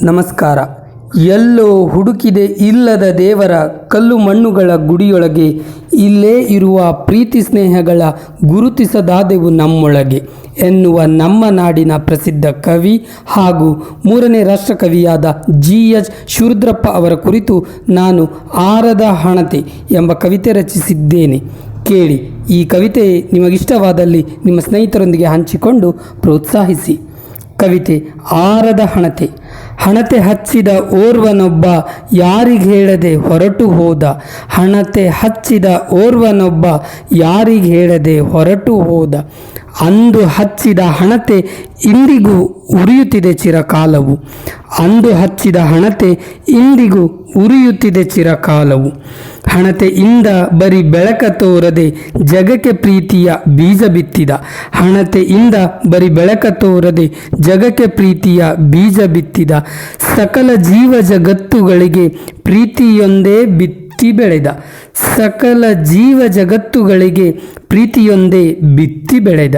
ನಮಸ್ಕಾರ. ಎಲ್ಲೋ ಹುಡುಕಿದೆ ಇಲ್ಲದ ದೇವರ ಕಲ್ಲು ಮಣ್ಣುಗಳ ಗುಡಿಯೊಳಗೆ, ಇಲ್ಲೇ ಇರುವ ಪ್ರೀತಿ ಸ್ನೇಹಗಳ ಗುರುತಿಸದಾದೆವು ನಮ್ಮೊಳಗೆ ಎನ್ನುವ ನಮ್ಮ ನಾಡಿನ ಪ್ರಸಿದ್ಧ ಕವಿ ಹಾಗೂ 3ನೇ ರಾಷ್ಟ್ರಕವಿಯಾದ GH ಶಿವರುದ್ರಪ್ಪ ಅವರ ಕುರಿತು ನಾನು ಆರದ ಹಣತೆ ಎಂಬ ಕವಿತೆ ರಚಿಸಿದ್ದೇನೆ. ಕೇಳಿ. ಈ ಕವಿತೆ ನಿಮಗಿಷ್ಟವಾದಲ್ಲಿ ನಿಮ್ಮ ಸ್ನೇಹಿತರೊಂದಿಗೆ ಹಂಚಿಕೊಂಡು ಪ್ರೋತ್ಸಾಹಿಸಿ. ಕವಿತೆ ಆರದ ಹಣತೆ. ಹಣತೆ ಹಚ್ಚಿದ ಓರ್ವನೊಬ್ಬ ಯಾರಿಗೆ ಹೇಳದೆ ಹೊರಟು ಹೋದ. ಹಣತೆ ಹಚ್ಚಿದ ಓರ್ವನೊಬ್ಬ ಯಾರಿಗೆ ಹೇಳದೆ ಹೊರಟು ಹೋದ. ಅಂದು ಹಚ್ಚಿದ ಹಣತೆ ಇಂದಿಗೂ ಉರಿಯುತ್ತಿದೆ ಚಿರಕಾಲವು. ಅಂದು ಹಚ್ಚಿದ ಹಣತೆ ಇಂದಿಗೂ ಉರಿಯುತ್ತಿದೆ ಚಿರಕಾಲವು. ಹಣತೆಯಿಂದ ಬರೀ ಬೆಳಕ ತೋರದೆ ಜಗಕ್ಕೆ ಪ್ರೀತಿಯ ಬೀಜ ಬಿತ್ತಿದ. ಹಣತೆಯಿಂದ ಬರೀ ಬೆಳಕ ತೋರದೆ ಜಗಕ್ಕೆ ಪ್ರೀತಿಯ ಬೀಜ ಬಿತ್ತಿದ. ಸಕಲ ಜೀವ ಜಗತ್ತುಗಳಿಗೆ ಪ್ರೀತಿಯೊಂದೇ ಬಿತ್ತಿ ಬೆಳೆದ. ಸಕಲ ಜೀವ ಜಗತ್ತುಗಳಿಗೆ ಪ್ರೀತಿಯೊಂದೇ ಬಿತ್ತಿ ಬೆಳೆದ.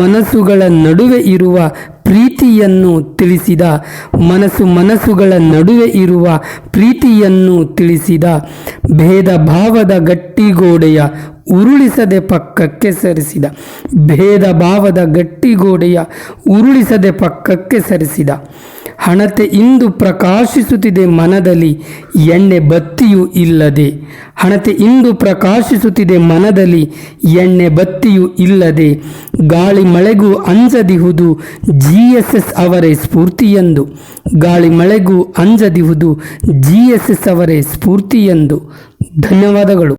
ಮನಸ್ಸುಗಳ ನಡುವೆ ಇರುವ ಪ್ರೀತಿಯನ್ನು ತಿಳಿಸಿದ. ಮನಸ್ಸುಗಳ ನಡುವೆ ಇರುವ ಪ್ರೀತಿಯನ್ನು ತಿಳಿಸಿದ. ಭೇದ ಭಾವದ ಗಟ್ಟಿಗೋಡೆಯ ಉರುಳಿಸದೆ ಪಕ್ಕಕ್ಕೆ ಸರಿಸಿದ. ಭೇದ ಭಾವದ ಗಟ್ಟಿಗೋಡೆಯ ಉರುಳಿಸದೆ ಪಕ್ಕಕ್ಕೆ ಸರಿಸಿದ. ಹಣತೆ ಇಂದು ಪ್ರಕಾಶಿಸುತ್ತಿದೆ ಮನದಲ್ಲಿ ಎಣ್ಣೆ ಬತ್ತಿಯೂ ಇಲ್ಲದೆ. ಹಣತೆ ಇಂದು ಪ್ರಕಾಶಿಸುತ್ತಿದೆ ಮನದಲ್ಲಿ ಎಣ್ಣೆ ಬತ್ತಿಯೂ ಇಲ್ಲದೆ. ಗಾಳಿ ಮಳೆಗೂ ಅಂಜದಿಹುದು GSS ಅವರೇ ಸ್ಫೂರ್ತಿಯೆಂದು. ಗಾಳಿ ಮಳೆಗೂ ಅಂಜದಿಹುದು GSS ಅವರೇ ಸ್ಫೂರ್ತಿಯೆಂದು. ಧನ್ಯವಾದಗಳು.